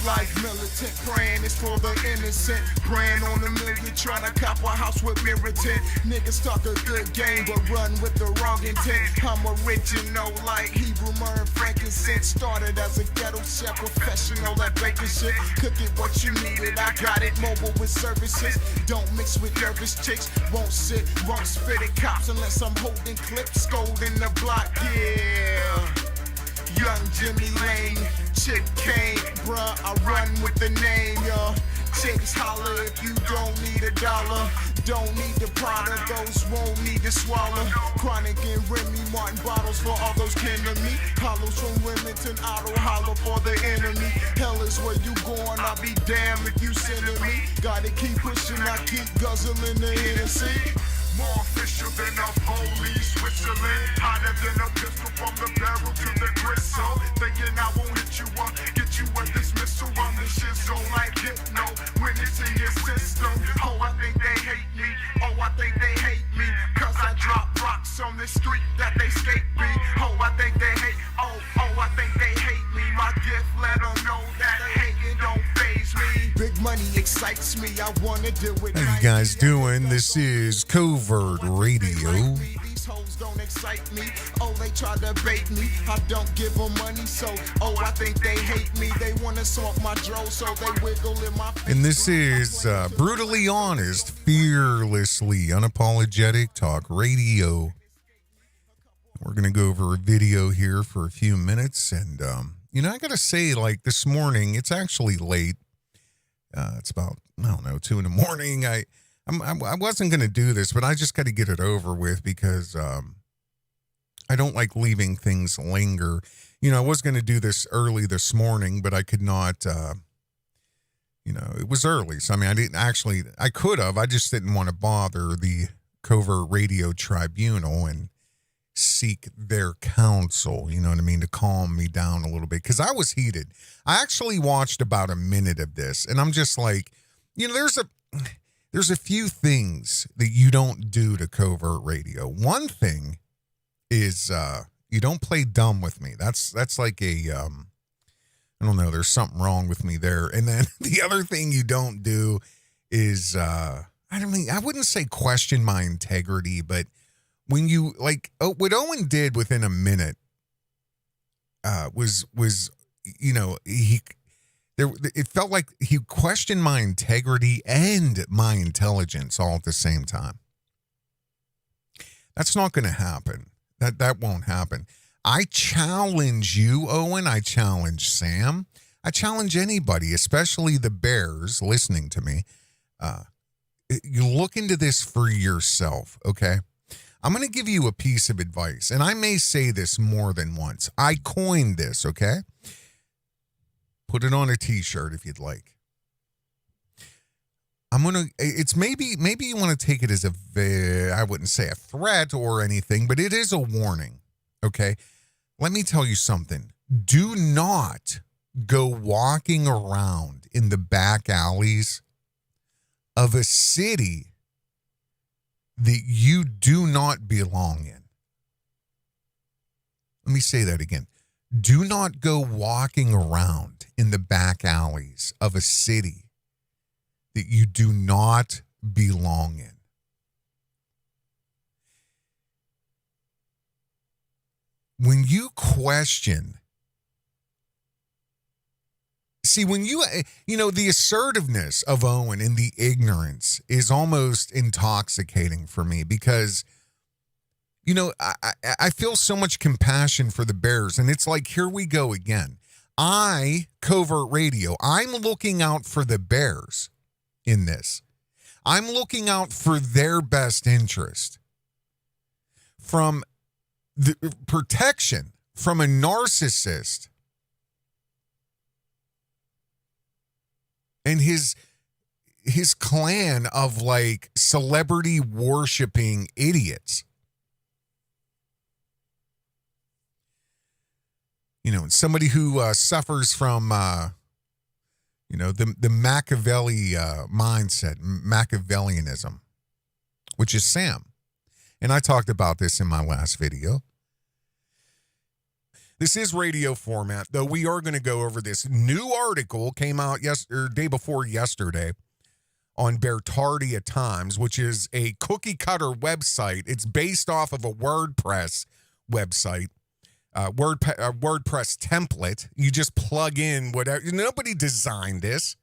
life militant, praying is for the innocent. Brand on a million, trying to cop a house with mirror tint. Niggas talk a good game, but run with the wrong intent. I'm original like Hebrew myrrh and frankincense. Started as a ghetto chef, professional at baking shit. Cook it what you needed, I got it. Mobile with services. Don't mix with nervous chicks. Won't sit, won't spit at cops unless I'm holding clips. Scolding the block, yeah. Young Jimmy Lane, chick Kane, bruh, I run with the name, y'all. Chicks holler if you don't need a dollar. Don't need the product, those won't need to swallow. Chronic and Remy Martin bottles for all those kin to me. Hollows from Remington, Auto Hollow for the enemy. Hell is where you going, I'll be damned if you sending me. Gotta keep pushing, I keep guzzling the Hennessy. More official than a police Switzerland. Hotter than a pistol from the barrel to the gristle. Thinking I won't hit you up, get you a dismissal. I'm the shizzle like hypno when it's in your system. Oh, I think they hate me. Oh, I think they hate me. Cause I drop rocks on the street that they skate me. Oh, I think they hate. Oh, I think they hate me. My gift let them know that hating don't faze me. Big money excites me. I wanna do it. How you guys doing? This is Covert Radio. These hoes don't excite me. Oh, they try to bait me. I don't give them money, so I think they hate me. They wanna smoke my dro, so they wiggle in my face. And this is brutally honest, fearlessly unapologetic talk radio. We're going to go over a video here for a few minutes. And, I got to say, like this morning, it's actually late. It's about, 2 in the morning. I wasn't going to do this, but I just got to get it over with because I don't like leaving things linger. I was going to do this early this morning, but I could not, it was early. So, I could have. I just didn't want to bother the Covert Radio Tribunal and seek their counsel, to calm me down a little bit, because I was heated. I actually watched about a minute of this, and I'm just like, there's a few things that you don't do to Covert Radio. One thing is you don't play dumb with me. That's like a I don't know, there's something wrong with me there. And then the other thing you don't do is I wouldn't say question my integrity, but when you what Owen did within a minute was it felt like he questioned my integrity and my intelligence all at the same time. That's not going to happen. That won't happen. I challenge you, Owen. I challenge Sam. I challenge anybody, especially the Bears listening to me. You look into this for yourself, okay? I'm going to give you a piece of advice, and I may say this more than once. I coined this, okay? Put it on a t-shirt if you'd like. It's maybe you want to take it as I wouldn't say a threat or anything, but it is a warning, okay? Let me tell you something. Do not go walking around in the back alleys of a city that you do not belong in. Let me say that again. Do not go walking around in the back alleys of a city that you do not belong in. When you question, the assertiveness of Owen and the ignorance is almost intoxicating for me because, I feel so much compassion for the Bears, and it's like, here we go again. Covert Radio, I'm looking out for the Bears in this. I'm looking out for their best interest. From the protection from a narcissist and his clan of celebrity worshiping idiots. Somebody who suffers from the Machiavelli mindset, Machiavellianism, which is Sam. And I talked about this in my last video. This is radio format, though we are going to go over this new article, came out day before yesterday on Beartaria Times, which is a cookie cutter website. It's based off of a WordPress website, WordPress template. You just plug in whatever. Nobody designed this.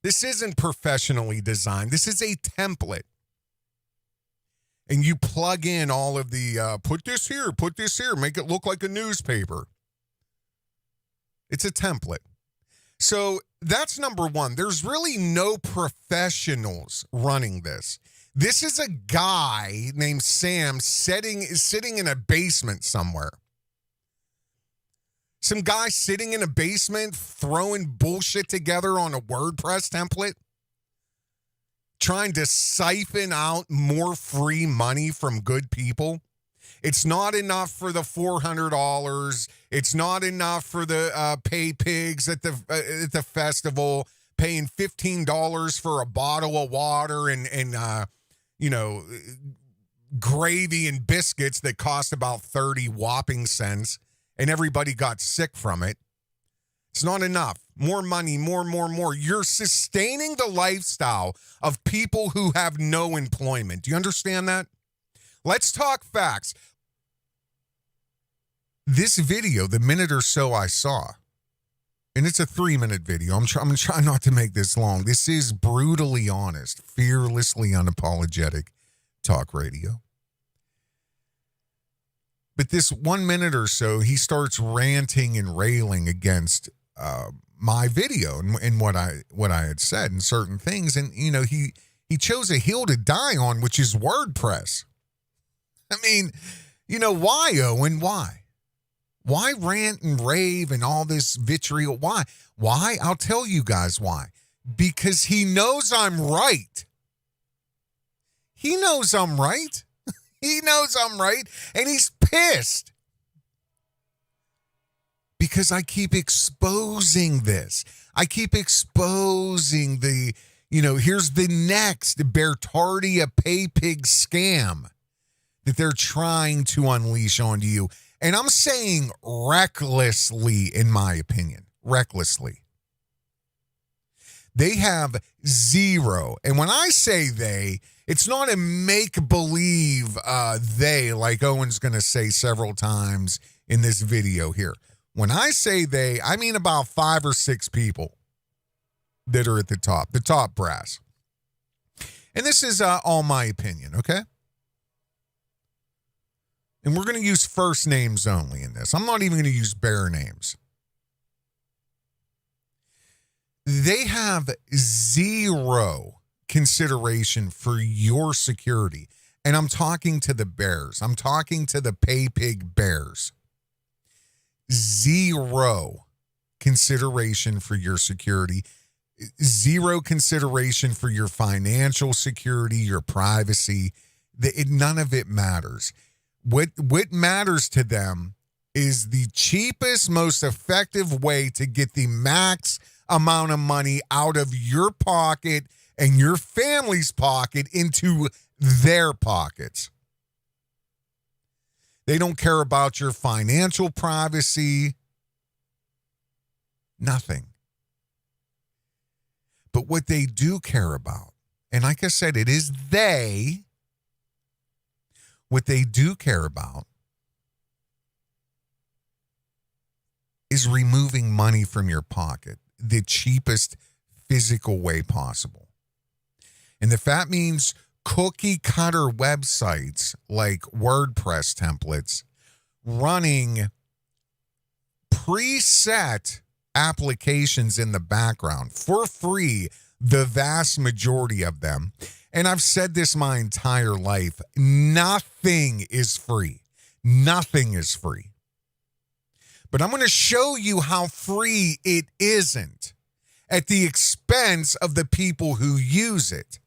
This isn't professionally designed. This is a template. And you plug in all of the, put this here, make it look like a newspaper. It's a template. So that's number one. There's really no professionals running this. This is a guy named Sam sitting in a basement somewhere. Some guy sitting in a basement throwing bullshit together on a WordPress template, trying to siphon out more free money from good people. It's not enough for the $400. It's not enough for the pay pigs at the festival, paying $15 for a bottle of water and gravy and biscuits that cost about 30 whopping cents, and everybody got sick from it. It's not enough. More money, more. You're sustaining the lifestyle of people who have no employment. Do you understand that? Let's talk facts. This video, the minute or so I saw, and it's a 3-minute video. I'm trying not to make this long. This is brutally honest, fearlessly unapologetic talk radio. But this 1 minute or so, he starts ranting and railing against my video and what I had said and certain things. And, he chose a hill to die on, which is WordPress. I mean, why, Owen? Why? Why rant and rave and all this vitriol? Why? Why? I'll tell you guys why. Because he knows I'm right. He knows I'm right. He knows I'm right. And he's pissed. Because I keep exposing this. I keep exposing the, here's the next Beartaria pay pig scam that they're trying to unleash onto you. And I'm saying recklessly, in my opinion, recklessly. They have zero. And when I say they, it's not a make-believe they, like Owen's going to say several times in this video here. When I say they, I mean about 5 or 6 people that are at the top brass. And this is all my opinion, okay? And we're going to use first names only in this. I'm not even going to use bear names. They have zero consideration for your security. And I'm talking to the bears. I'm talking to the pay pig bears. Zero consideration for your security. Zero consideration for your financial security, your privacy. None of it matters. What matters to them is the cheapest, most effective way to get the max amount of money out of your pocket and your family's pocket into their pockets. They don't care about your financial privacy. Nothing. But what they do care about, and like I said, it is they. What they do care about is removing money from your pocket the cheapest physical way possible. And if that means cookie cutter websites like WordPress templates running preset applications in the background for free, the vast majority of them. And I've said this my entire life. Nothing is free. Nothing is free. But I'm going to show you how free it isn't at the expense of the people who use it.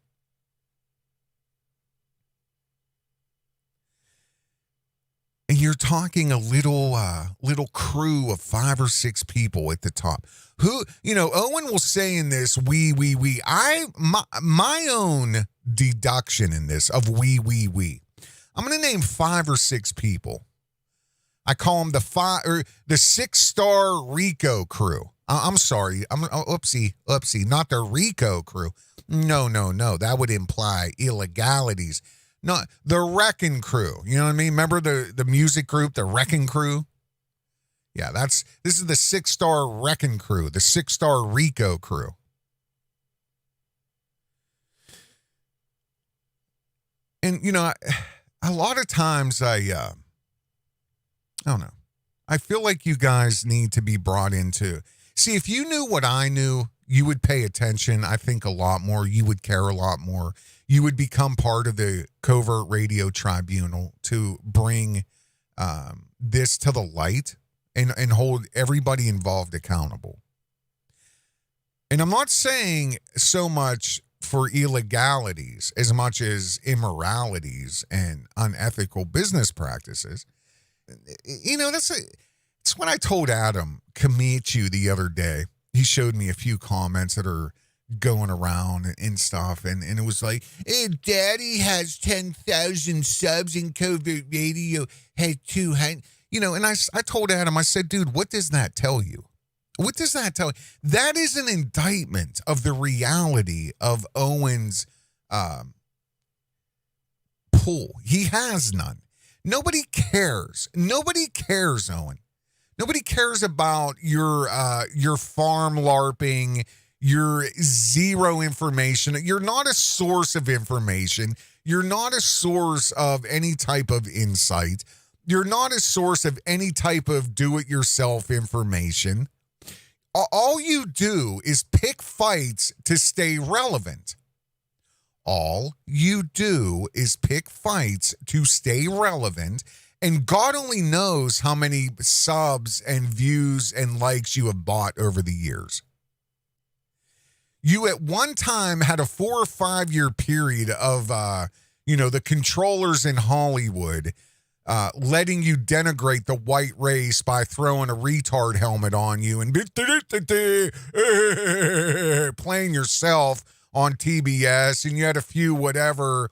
And you're talking a little crew of 5 or 6 people at the top. Who, Owen will say in this, we. My own deduction in this of we. I'm going to name 5 or 6 people. I call them the 6-star Rico crew. I'm sorry. Oopsie, not the Rico crew. No. That would imply illegalities. No, the Wrecking Crew. You know what I mean? Remember the music group, the Wrecking Crew? Yeah, this is the 6-star Wrecking Crew, the 6-star Rico crew. And, you know, a lot of times I don't know. I feel like you guys need to be brought into. See, if you knew what I knew, you would pay attention, I think, a lot more. You would care a lot more. You would become part of the Covert Radio Tribunal to bring this to the light and hold everybody involved accountable. And I'm not saying so much for illegalities as much as immoralities and unethical business practices. You know, that's what I told Adam Kamichu the other day. He showed me a few comments that are going around and stuff, and it was like, hey, Daddy has 10,000 subs and Covert Radio has 200. You know, and I told Adam, I said, dude, what does that tell you? What does that tell you? That is an indictment of the reality of Owen's pull. He has none. Nobody cares. Nobody cares, Owen. Nobody cares about your farm LARPing, your zero information. You're not a source of information. You're not a source of any type of insight. You're not a source of any type of do-it-yourself information. All you do is pick fights to stay relevant. All you do is pick fights to stay relevant, and God only knows how many subs and views and likes you have bought over the years. You at one time had a 4 or 5 year period of, the controllers in Hollywood letting you denigrate the white race by throwing a retard helmet on you and playing yourself on TBS, and you had a few whatever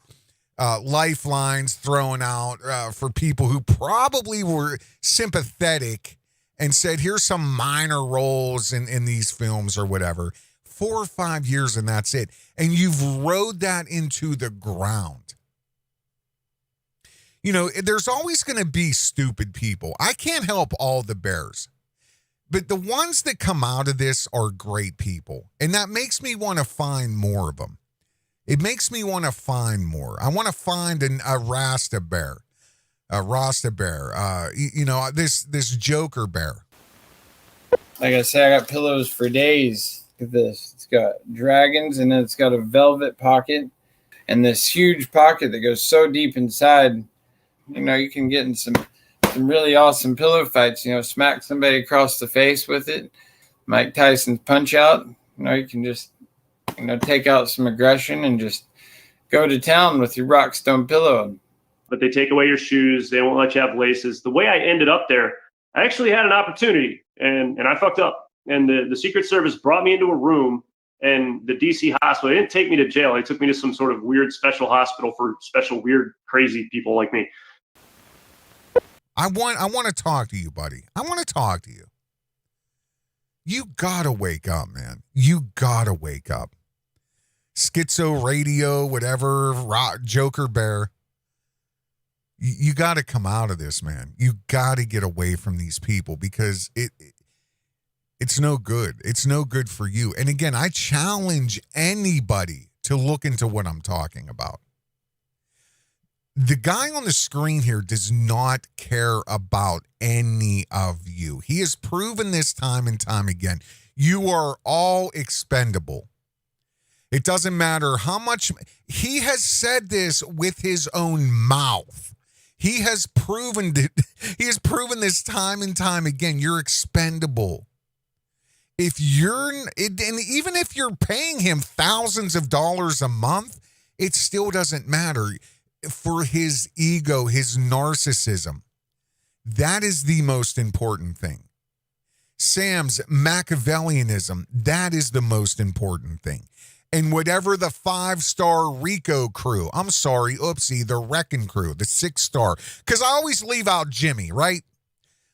lifelines thrown out for people who probably were sympathetic and said, here's some minor roles in these films or whatever. 4 or 5 years and that's it. And you've rode that into the ground. You know, there's always going to be stupid people. I can't help all the bears. But the ones that come out of this are great people. And that makes me want to find more of them. It makes me want to find more. I want to find a Rasta bear. A Rasta bear. This Joker bear. Like I said, I got pillows for days. Look at this. It's got dragons, and then it's got a velvet pocket. And this huge pocket that goes so deep inside. You know, you can get in some really awesome pillow fights, smack somebody across the face with it. Mike Tyson's punch out. You can just, take out some aggression and just go to town with your Rockstone pillow. But they take away your shoes. They won't let you have laces. The way I ended up there, I actually had an opportunity and I fucked up. And the Secret Service brought me into a room, and the DC hospital, they didn't take me to jail. They took me to some sort of weird special hospital for special, weird, crazy people like me. I want to talk to you, buddy. I want to talk to you. You gotta wake up, man. You gotta wake up. Schizo Radio, whatever, Joker Bear. You gotta come out of this, man. You gotta get away from these people because it's no good. It's no good for you. And again, I challenge anybody to look into what I'm talking about. The guy on the screen here does not care about any of you. He has proven this time and time again. You are all expendable. It doesn't matter how much. He has said this with his own mouth. He has proven it. He has proven this time and time again. You're expendable. And even if you're paying him thousands of dollars a month, it still doesn't matter. For his ego, his narcissism. That is the most important thing. Sam's Machiavellianism, that is the most important thing. And whatever the 5-star Rico crew, the Wrecking Crew, the 6-star, because I always leave out Jimmy, right?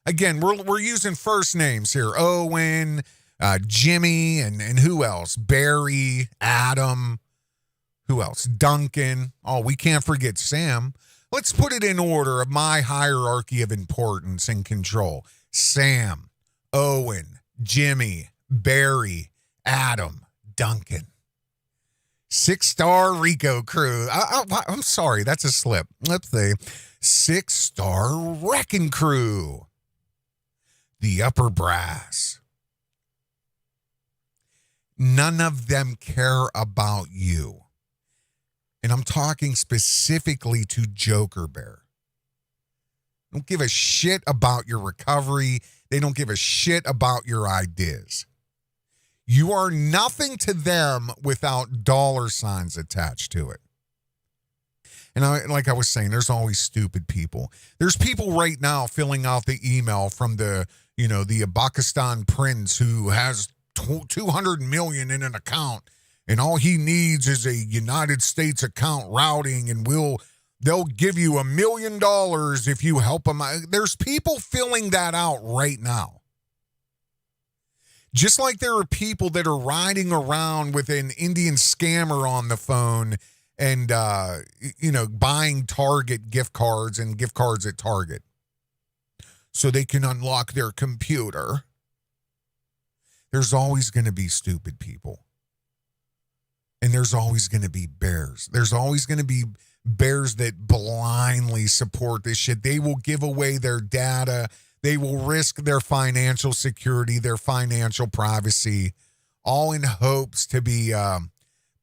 Again, we're using first names here. Owen, Jimmy, and who else? Barry, Adam. Who else? Duncan. Oh, we can't forget Sam. Let's put it in order of my hierarchy of importance and control. Sam, Owen, Jimmy, Barry, Adam, Duncan. 6-star Rico crew. I'm sorry, that's a slip. Let's say 6-star Wrecking Crew. The upper brass. None of them care about you. And I'm talking specifically to Joker Bear. Don't give a shit about your recovery. They don't give a shit about your ideas. You are nothing to them without dollar signs attached to it. And like I was saying, there's always stupid people. There's people right now filling out the email from the Pakistan prince who has 200 million in an account, and all he needs is a United States account routing, and they'll give you $1 million if you help them. There's people filling that out right now. Just like there are people that are riding around with an Indian scammer on the phone and, buying Target gift cards and gift cards at Target so they can unlock their computer. There's always going to be stupid people. And there's always going to be bears. There's always going to be bears that blindly support this shit. They will give away their data. They will risk their financial security, their financial privacy, all in hopes to be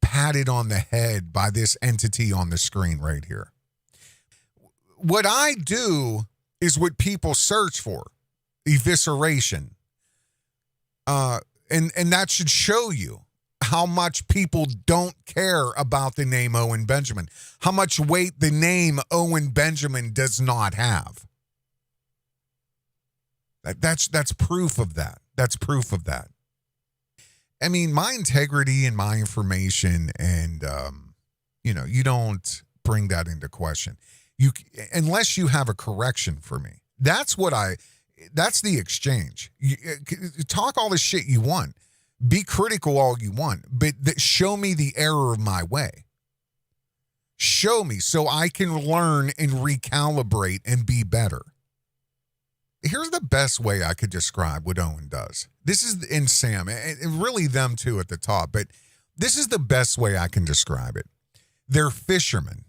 patted on the head by this entity on the screen right here. What I do is what people search for, evisceration. And that should show you how much people don't care about the name Owen Benjamin, how much weight the name Owen Benjamin does not have. That's proof of that. That's proof of that. I mean, my integrity and my information, and you don't bring that into question. Unless you have a correction for me. That's the exchange. You talk all the shit you want. Be critical all you want, but show me the error of my way. Show me so I can learn and recalibrate and be better. Here's the best way I could describe what Owen does. This is in Sam, and really them too at the top, but this is the best way I can describe it. They're fishermen,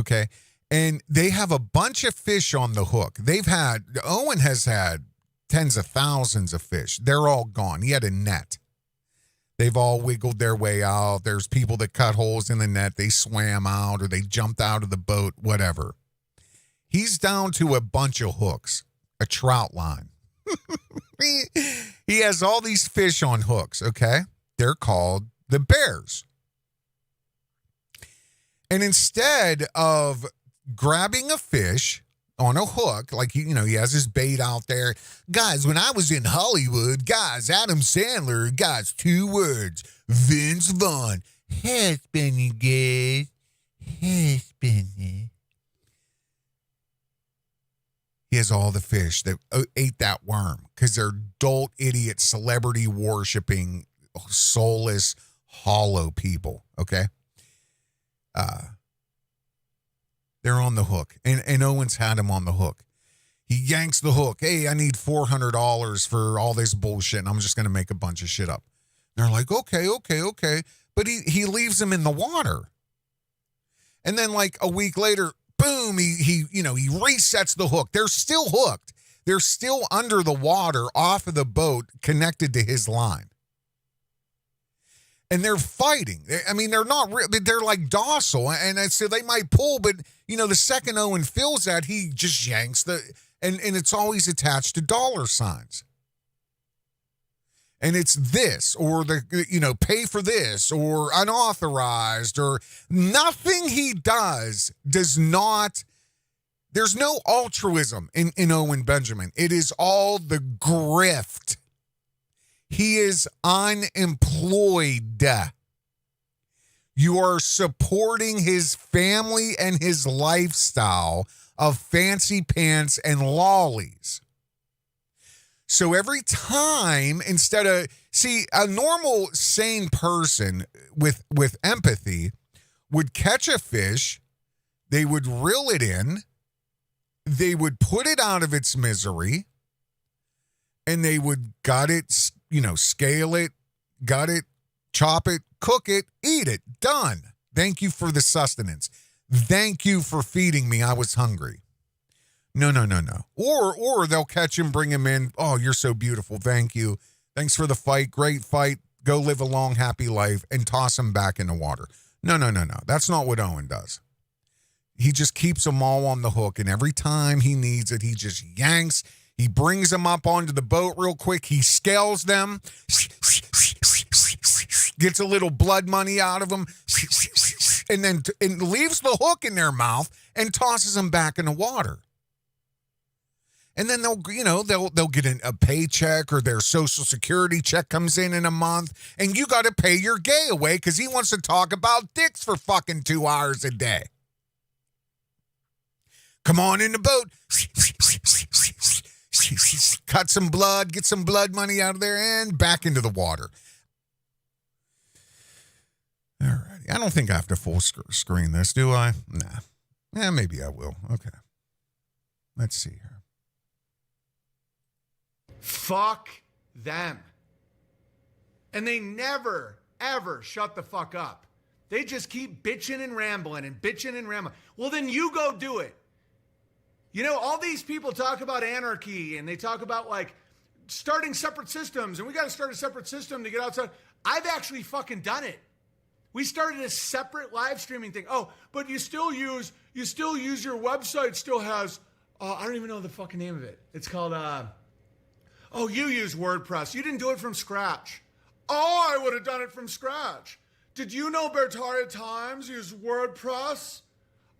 okay? And they have a bunch of fish on the hook. Owen has had tens of thousands of fish. They're all gone. He had a net. They've all wiggled their way out. There's people that cut holes in the net. They swam out or they jumped out of the boat, whatever. He's down to a bunch of hooks, a trout line. He has all these fish on hooks, okay? They're called the bears. And instead of grabbing a fish on a hook, like he has his bait out there. Guys, when I was in Hollywood, Adam Sandler, 2 words, Vince Vaughn, husband, guys, husband. He has all the fish that ate that worm because they're dolt, idiot, celebrity worshiping, soulless, hollow people. Okay. They're on the hook, and Owen's had him on the hook. He yanks the hook. Hey, I need $400 for all this bullshit, and I'm just going to make a bunch of shit up. And they're like, okay. But he leaves him in the water. And then like a week later, boom, he resets the hook. They're still hooked. They're still under the water off of the boat connected to his line. And they're fighting. I mean, they're not, they're like docile. And so they might pull, but, the second Owen feels that, he just yanks and it's always attached to dollar signs. And it's this, or pay for this, or unauthorized, or nothing he does not, there's no altruism in Owen Benjamin. It is all the grift. He is unemployed. You are supporting his family and his lifestyle of fancy pants and lollies. So every time, instead of, see, a normal sane person with empathy would catch a fish, they would reel it in, they would put it out of its misery, and they would gut it, scale it, gut it, chop it, cook it, eat it. Done. Thank you for the sustenance. Thank you for feeding me. I was hungry. No. Or they'll catch him, bring him in. Oh, you're so beautiful. Thank you. Thanks for the fight. Great fight. Go live a long, happy life, and toss him back in the water. No. That's not what Owen does. He just keeps them all on the hook, and every time he needs it, he just yanks. He brings them up onto the boat real quick. He scales them, gets a little blood money out of them, and then leaves the hook in their mouth and tosses them back in the water. And then they'll get a paycheck, or their Social Security check comes in a month, and you got to pay your gay away because he wants to talk about dicks for fucking 2 hours a day. Come on in the boat. Cut some blood, get some blood money out of there, and back into the water. All right. I don't think I have to full screen this, do I? Nah. Yeah, maybe I will. Okay. Let's see here. Fuck them. And they never, ever shut the fuck up. They just keep bitching and rambling. Well, then you go do it. All these people talk about anarchy, and they talk about like starting separate systems, and we got to start a separate system to get outside. I've actually fucking done it. We started a separate live streaming thing. Oh, but you still use your website still has, I don't even know the fucking name of it. It's called, you use WordPress. You didn't do it from scratch. Oh, I would have done it from scratch. Did you know Beartaria Times use WordPress?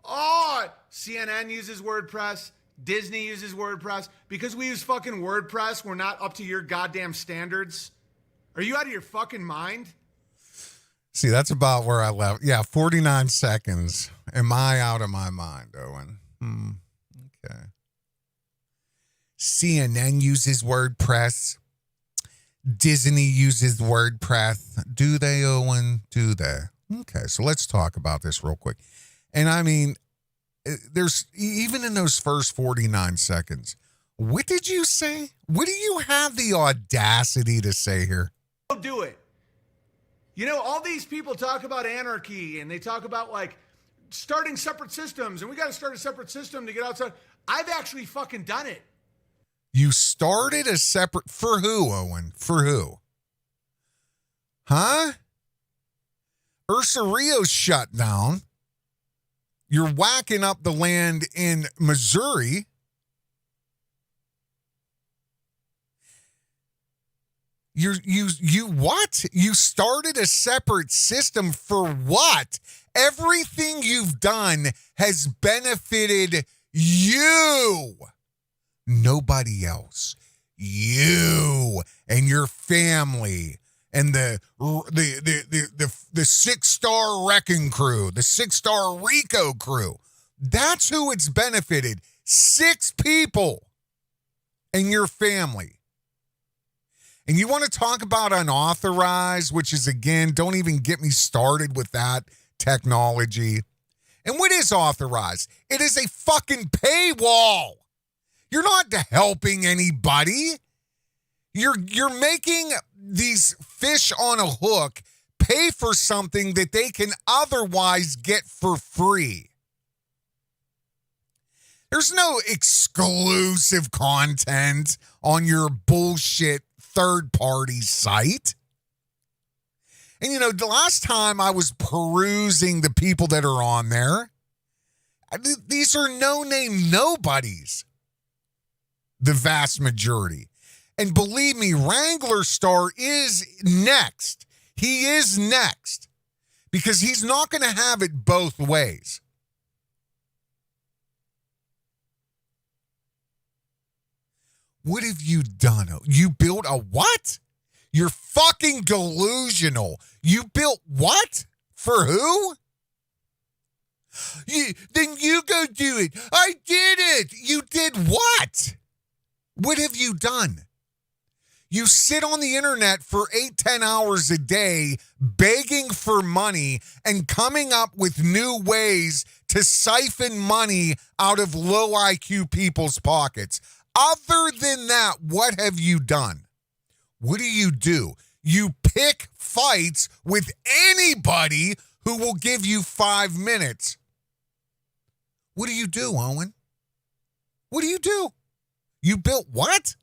Oh, CNN uses WordPress. Disney uses WordPress. Because we use fucking WordPress, we're not up to your goddamn standards. Are you out of your fucking mind? See, that's about where I left. Yeah, 49 seconds. Am I out of my mind, Owen? Okay. CNN uses WordPress. Disney uses WordPress. Do they, Owen? Do they? Okay, so let's talk about this real quick. And I mean, there's even in those first 49 seconds, what did you say? What do you have the audacity to say here? Go do it. All these people talk about anarchy, and they talk about like starting separate systems, and we got to start a separate system to get outside. I've actually fucking done it. You started a separate, for who, Owen? For who? Huh? Ursa Rio's shut down. You're whacking up the land in Missouri. You what? You started a separate system for what? Everything you've done has benefited you. Nobody else. You and your family and the 6-star wrecking crew, the 6-star Rico crew. That's who it's benefited. 6 people and your family. And you want to talk about unauthorized, which is, again, don't even get me started with that technology. And what is authorized? It is a fucking paywall. You're not helping anybody. You're making these fish on a hook pay for something that they can otherwise get for free. There's no exclusive content on your bullshit third-party site. And, the last time I was perusing the people that are on there, these are no-name nobodies, the vast majority. And believe me, Wrangler Star is next. He is next because he's not going to have it both ways. What have you done? You built a what? You're fucking delusional. You built what? For who? Then you go do it. I did it. You did what? What have you done? You sit on the internet for 8-10 hours a day begging for money and coming up with new ways to siphon money out of low IQ people's pockets. Other than that, what have you done? What do? You pick fights with anybody who will give you 5 minutes. What do, Owen? What do? You built what?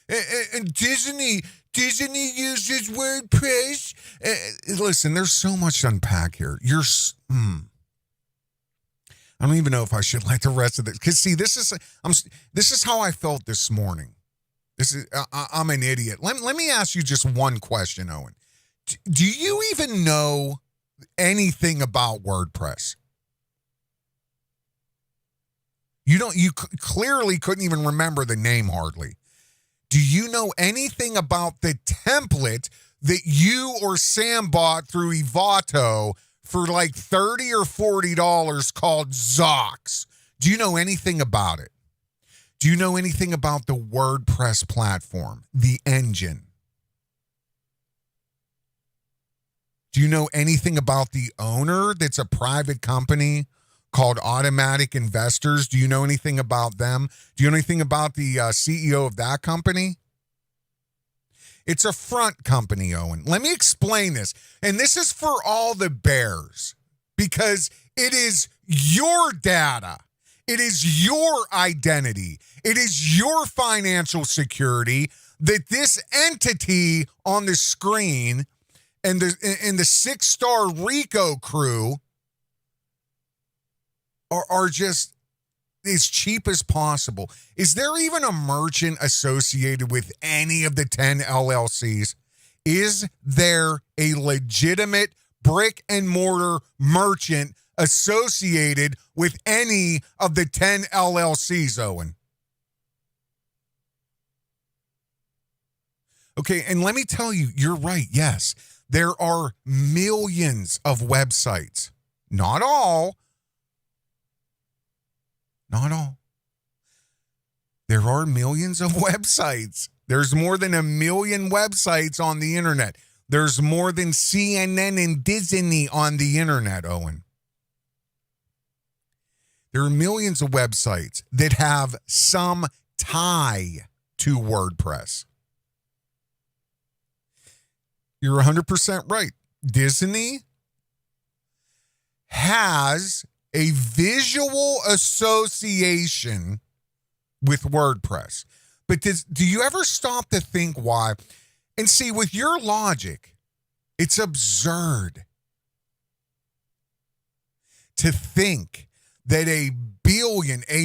And Disney uses WordPress. Listen, there's so much to unpack here. I don't even know if I should let the rest of this. Because see, this is how I felt this morning. I'm an idiot. Let me ask you just one question, Owen. Do you even know anything about WordPress? You clearly couldn't even remember the name hardly. Do you know anything about the template that you or Sam bought through Evato for like $30 or $40 called Zox? Do you know anything about it? Do you know anything about the WordPress platform, the engine? Do you know anything about the owner that's a private company called Automatic Investors? Do you know anything about them? Do you know anything about the CEO of that company? It's a front company, Owen. Let me explain this. And this is for all the bears, because it is your data. It is your identity. It is your financial security that this entity on the screen and the 6-star Rico crew are just as cheap as possible. Is there even a merchant associated with any of the 10 LLCs? Is there a legitimate brick and mortar merchant associated with any of the 10 LLCs, Owen? Okay, and let me tell you, you're right. Yes, there are millions of websites. Not all. Not all. There are millions of websites. There's more than 1 million websites on the internet. There's more than CNN and Disney on the internet, Owen. There are millions of websites that have some tie to WordPress. You're 100% right. Disney has a visual association with WordPress. But do you ever stop to think why? And see, with your logic, it's absurd to think that a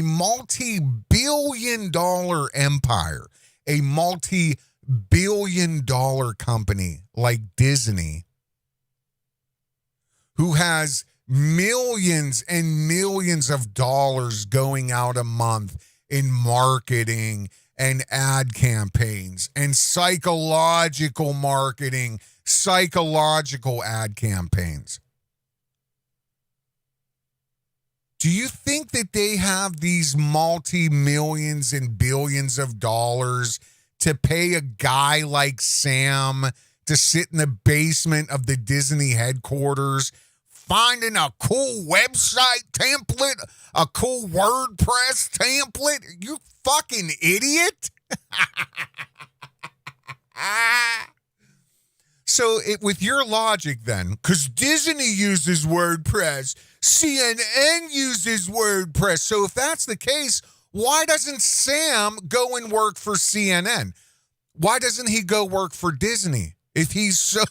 multi-billion dollar empire, a multi-billion dollar company like Disney, who has millions and millions of dollars going out a month in marketing and ad campaigns and psychological marketing, psychological ad campaigns. Do you think that they have these multi-millions and billions of dollars to pay a guy like Sam to sit in the basement of the Disney headquarters finding a cool website template, a cool WordPress template? You fucking idiot. So with your logic then, because Disney uses WordPress, CNN uses WordPress. So if that's the case, why doesn't Sam go and work for CNN? Why doesn't he go work for Disney? If he's so...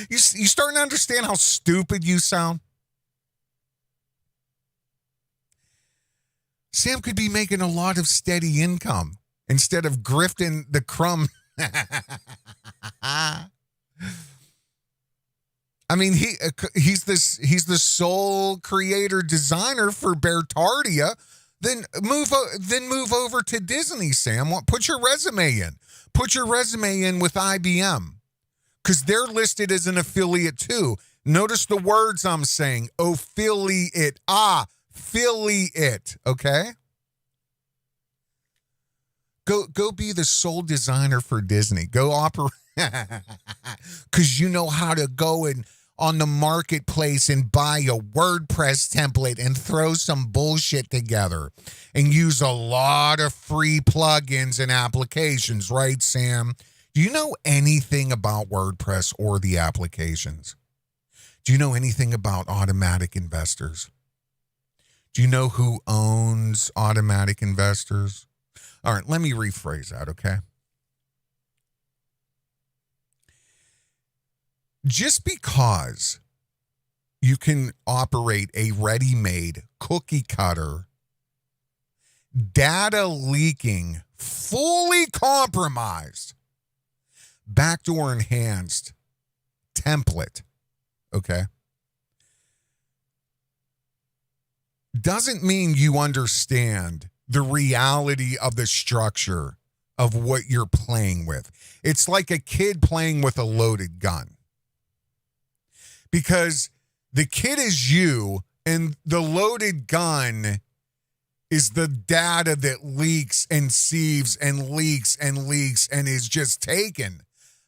you starting to understand how stupid you sound? Sam could be making a lot of steady income instead of grifting the crumb. I mean, he's the sole creator designer for Beartaria. Then move over to Disney, Sam. Put your resume in. Put your resume in with IBM, because they're listed as an affiliate too. Notice the words I'm saying. Affiliate. Affiliate. Okay? Go be the sole designer for Disney. Go operate because you know how to go and on the marketplace and buy a WordPress template and throw some bullshit together and use a lot of free plugins and applications, right, Sam? Do you know anything about WordPress or the applications? Do you know anything about automatic investors? Do you know who owns automatic investors? All right, let me rephrase that, okay? Just because you can operate a ready-made cookie cutter, data leaking, fully compromised, backdoor enhanced template, okay, doesn't mean you understand the reality of the structure of what you're playing with. It's like a kid playing with a loaded gun. Because the kid is you, and the loaded gun is the data that leaks and sieves and leaks and leaks and is just taken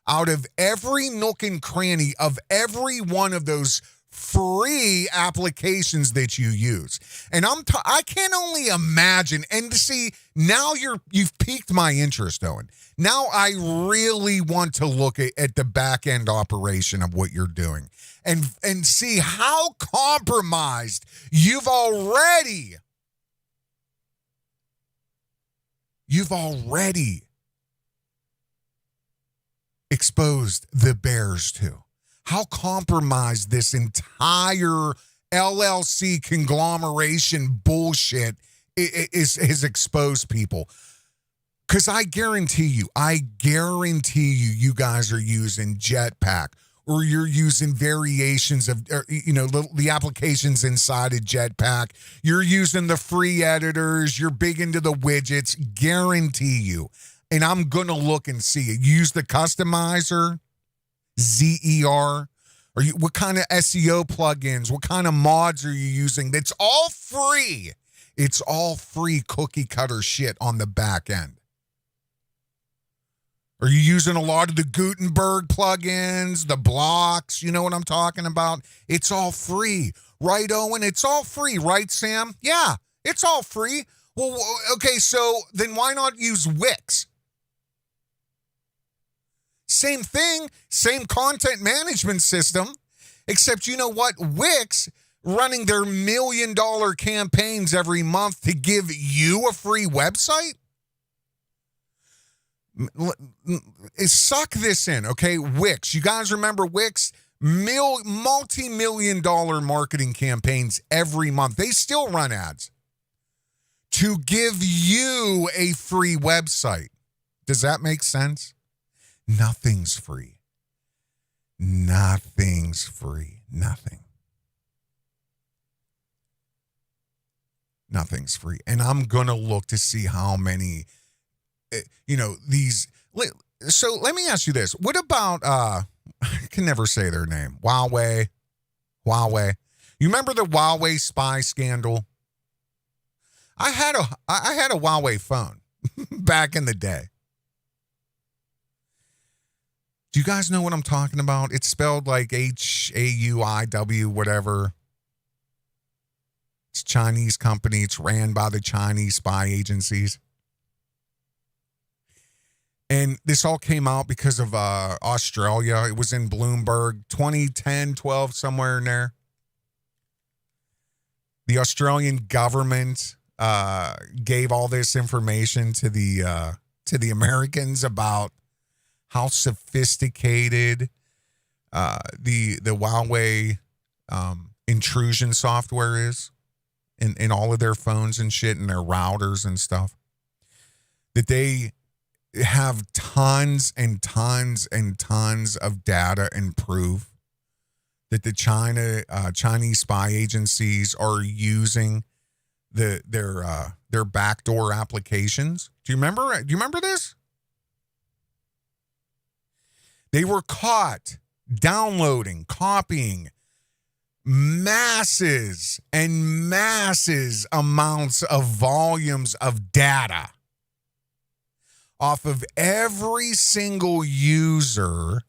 out of every nook and cranny of every one of those free applications that you use. And I can only imagine, and to see, now you've piqued my interest, Owen. Now I really want to look at the back end operation of what you're doing and see how compromised you've already exposed the bears to. How compromised this entire LLC conglomeration bullshit is exposed people. Because I guarantee you you guys are using Jetpack, or you're using variations of, the applications inside of Jetpack. You're using the free editors. You're big into the widgets. Guarantee you. And I'm going to look and see it. Use the customizer, ZER. What kind of SEO plugins? What kind of mods are you using? That's all free. It's all free cookie cutter shit on the back end. Are you using a lot of the Gutenberg plugins, the blocks? You know what I'm talking about? It's all free. Right, Owen? It's all free. Right, Sam? Yeah, it's all free. Well, okay, so then why not use Wix? Same thing, same content management system, except you know what? Wix running their $1 million campaigns every month to give you a free website? Suck this in, okay? Wix. You guys remember Wix? Multi-million-dollar marketing campaigns every month. They still run ads to give you a free website. Does that make sense? Nothing's free. Nothing's free. Nothing's free. And I'm going to look to see how many, these. So let me ask you this. What about, I can never say their name. Huawei. You remember the Huawei spy scandal? I had a Huawei phone back in the day. Do you guys know what I'm talking about? It's spelled like HAUIW, whatever. It's a Chinese company. It's ran by the Chinese spy agencies. And this all came out because of Australia. It was in Bloomberg, 2010, 12, somewhere in there. The Australian government gave all this information to the Americans about how sophisticated the Huawei intrusion software is in all of their phones and shit and their routers and stuff. That they have tons and tons and tons of data and proof that the Chinese spy agencies are using their backdoor applications. Do you remember this? They were caught downloading, copying masses and masses amounts of volumes of data off of every single user,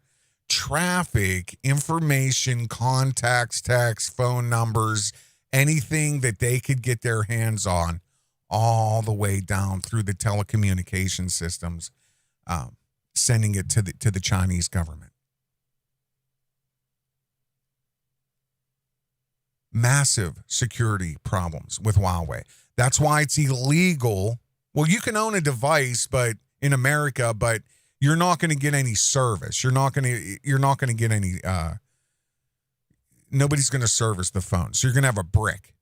traffic, information, contacts, text, phone numbers, anything that they could get their hands on, all the way down through the telecommunication systems, sending it to the Chinese government. Massive security problems with Huawei. That's why it's illegal. Well, you can own a device, but in America, but you're not going to get any service. You're not going to get any. Nobody's going to service the phone, so you're going to have a brick.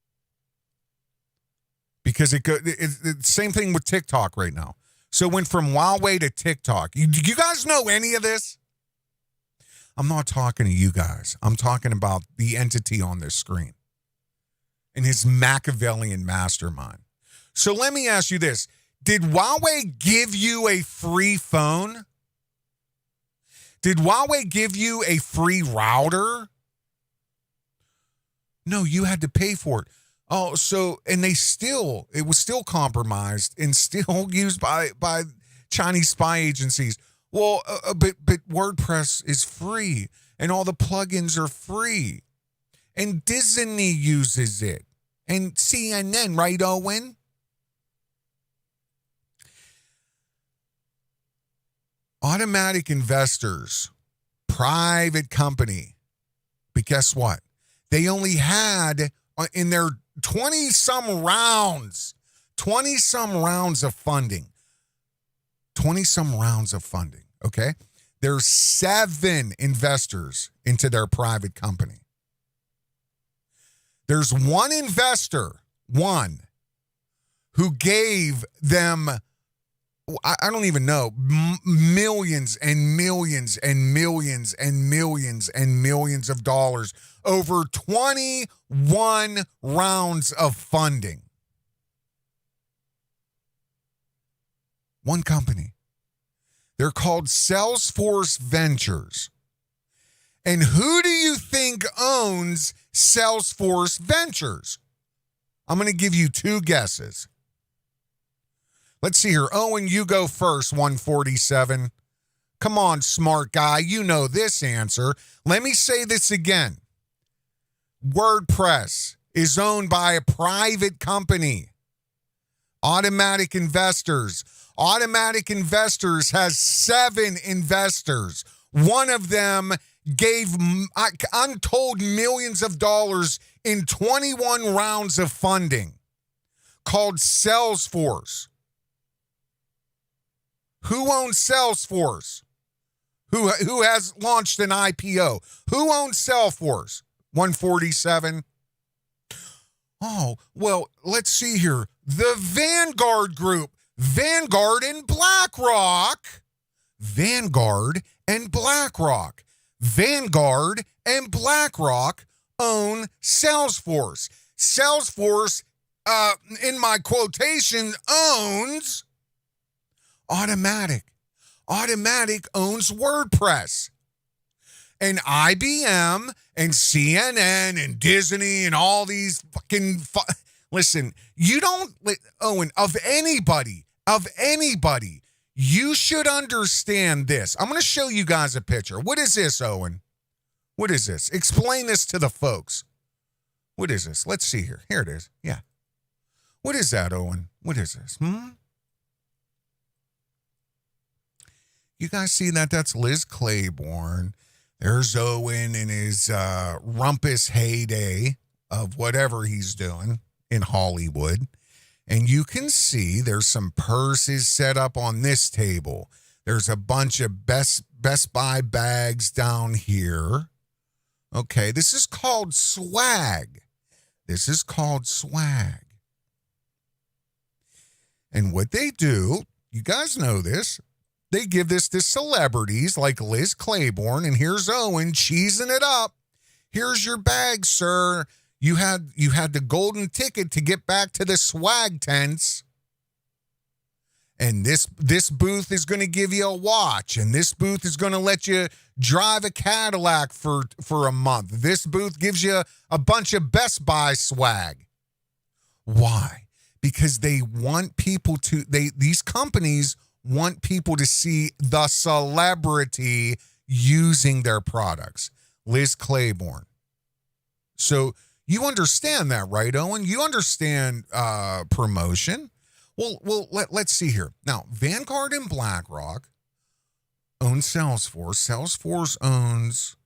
Because it's the same thing with TikTok right now. So it went from Huawei to TikTok. You guys know any of this? I'm not talking to you guys. I'm talking about the entity on this screen and his Machiavellian mastermind. So let me ask you this. Did Huawei give you a free phone? Did Huawei give you a free router? No, you had to pay for it. Oh, so, and it was still compromised and still used by Chinese spy agencies. Well, but WordPress is free and all the plugins are free. And Disney uses it. And CNN, right, Owen? Automatic Investors, private company. But guess what? They only had in their 20-some rounds of funding. 20-some rounds of funding, okay? There's 7 investors into their private company. There's one investor, who gave them, I don't even know, millions and millions and millions and millions and millions of dollars over 21 rounds of funding. One company. They're called Salesforce Ventures. And who do you think owns Salesforce Ventures? I'm going to give you 2 guesses. Let's see here. Owen, you go first, 147. Come on, smart guy. You know this answer. Let me say this again. WordPress is owned by a private company. Automatic Investors. Automatic Investors has 7 investors. One of them gave untold millions of dollars in 21 rounds of funding called Salesforce. Who owns Salesforce? Who has launched an IPO? Who owns Salesforce? 147. Oh, well, let's see here. The Vanguard Group. Vanguard and Blackrock. Vanguard and Blackrock. Vanguard and Blackrock own Salesforce. Salesforce, in my quotation, owns Automatic. Automatic owns WordPress. And IBM and CNN and Disney and all these fucking... Listen, you don't... Owen, of anybody, you should understand this. I'm going to show you guys a picture. What is this, Owen? What is this? Explain this to the folks. What is this? Let's see here. Here it is. Yeah. What is that, Owen? What is this? You guys see that? That's Liz Claiborne. There's Owen in his rumpus heyday of whatever he's doing in Hollywood. And you can see there's some purses set up on this table. There's a bunch of Best Buy bags down here. Okay, this is called swag. This is called swag. And what they do, you guys know this, they give this to celebrities like Liz Claiborne, and here's Owen cheesing it up. Here's your bag, sir. You had the golden ticket to get back to the swag tents. And this booth is going to give you a watch, and this booth is going to let you drive a Cadillac for a month. This booth gives you a bunch of Best Buy swag. Why? Because they want people to, these companies want people to see the celebrity using their products. Liz Claiborne. So you understand that, right, Owen? You understand promotion. Well, let's see here. Now, Vanguard and Blackrock own Salesforce. Salesforce owns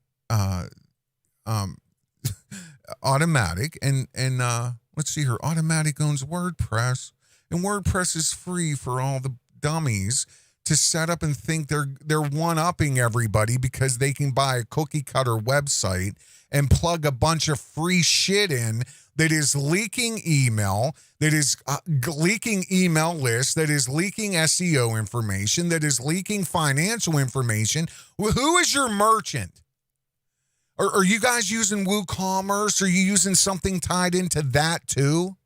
Automatic, and let's see here. Automatic owns WordPress, and WordPress is free for all the dummies to set up and think they're one-upping everybody because they can buy a cookie-cutter website and plug a bunch of free shit in that is leaking email, that is leaking email lists, that is leaking SEO information, that is leaking financial information. Who is your merchant? Are you guys using WooCommerce? Are you using something tied into that too?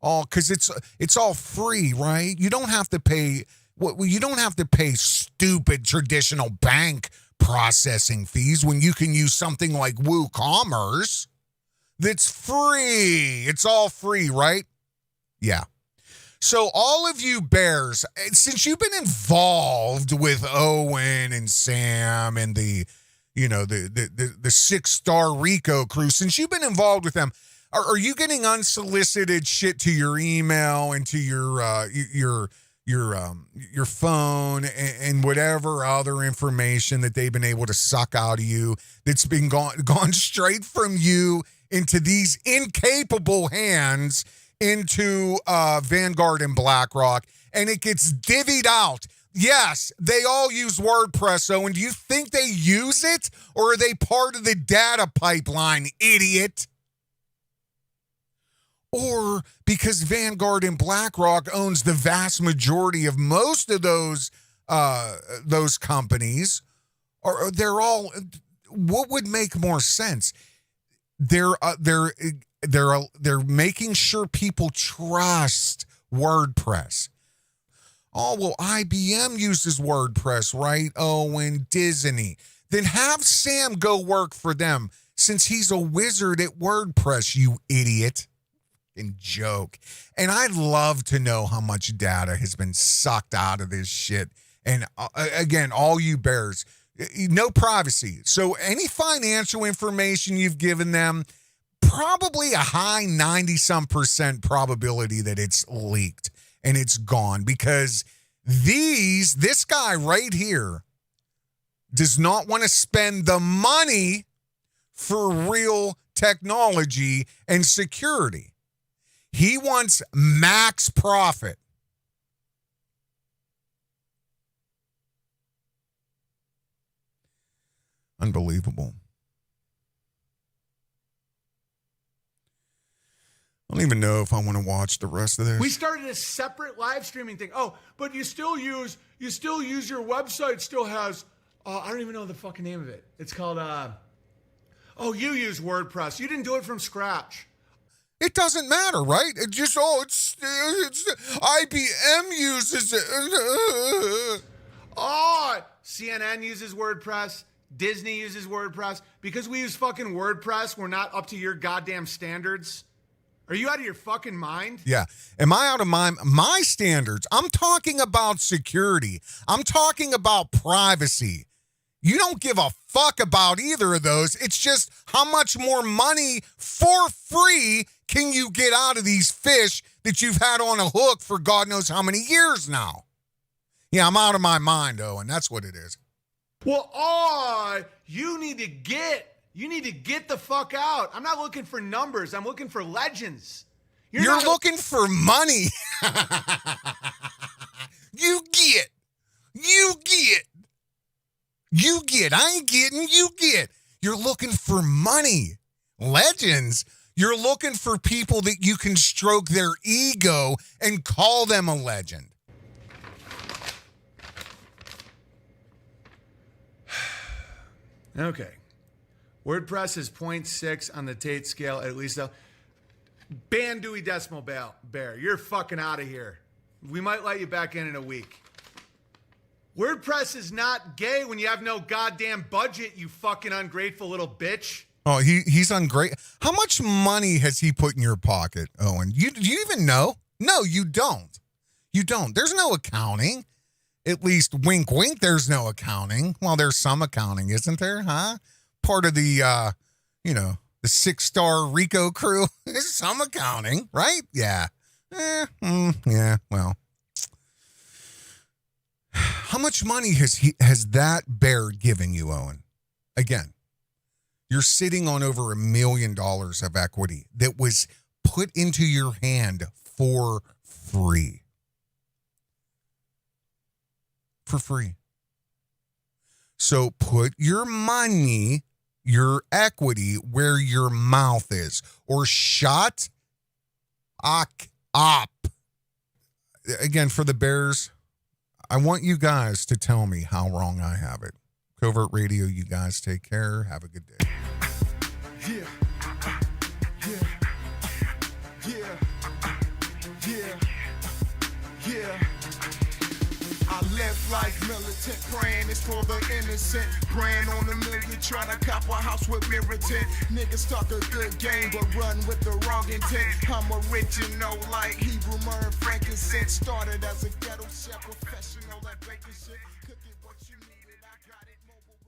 Oh, because it's all free, right? You don't have to pay. You don't have to pay stupid traditional bank processing fees when you can use something like WooCommerce that's free. It's all free, right? Yeah. So all of you bears, since you've been involved with Owen and Sam and the 6-star Rico crew, since you've been involved with them, are you getting unsolicited shit to your email and to your phone and whatever other information that they've been able to suck out of you that's been gone straight from you into these incapable hands into Vanguard and Blackrock, and it gets divvied out? Yes, they all use WordPress, Owen. Do you think they use it, or are they part of the data pipeline, idiot? Or because Vanguard and Blackrock owns the vast majority of most of those companies, or they're all. What would make more sense? They're making sure people trust WordPress. Oh, well, IBM uses WordPress, right? Oh, and Disney. Then have Sam go work for them since he's a wizard at WordPress, you idiot. And joke. And I'd love to know how much data has been sucked out of this shit. And again, all you bears, no privacy. So any financial information you've given them, probably a high 90-some% probability that it's leaked and it's gone, because this guy right here does not want to spend the money for real technology and security. He wants max profit. Unbelievable. I don't even know if I want to watch the rest of this. We started a separate live streaming thing. Oh, but you still use your website still has, I don't even know the fucking name of it. It's called, you use WordPress. You didn't do it from scratch. It doesn't matter, right? It just, it's IBM uses it. CNN uses WordPress. Disney uses WordPress. Because we use fucking WordPress, we're not up to your goddamn standards. Are you out of your fucking mind? Yeah. Am I out of my standards? I'm talking about security. I'm talking about privacy. You don't give a fuck about either of those. It's just how much more money for free can you get out of these fish that you've had on a hook for God knows how many years now. Yeah, I'm out of my mind, Owen. That's what it is. Well, you need to get the fuck out. I'm not looking for numbers. I'm looking for legends. You're looking for money. You get. I ain't getting, you get. You're looking for money. Legends. You're looking for people that you can stroke their ego and call them a legend. Okay. WordPress is 0.6 on the Tate scale, at least. Ban Dewey Decimal Bear. You're fucking out of here. We might let you back in a week. WordPress is not gay when you have no goddamn budget, you fucking ungrateful little bitch. Oh, he's ungrateful. How much money has he put in your pocket, Owen? Do you even know? No, you don't. You don't. There's no accounting. At least wink, wink, there's no accounting. Well, there's some accounting, isn't there, huh? Part of the, the 6-star Rico crew is some accounting, right? Yeah. Yeah, well. How much money has that bear given you, Owen? Again, you're sitting on over $1 million of equity that was put into your hand for free. For free. So put your money, your equity, where your mouth is, or shut up. Again, for the Bears, I want you guys to tell me how wrong I have it. Covert Radio, you guys take care. Have a good day. I live life militant, praying it's for the innocent. Praying on $1 million, trying to cop a house with mirror tint. Niggas talk a good game, but run with the wrong intent. I'm original like Hebrew, myrrh, and frankincense. Started as a ghetto chef, professional at baking shit. Cooking what you needed, I got it mobile.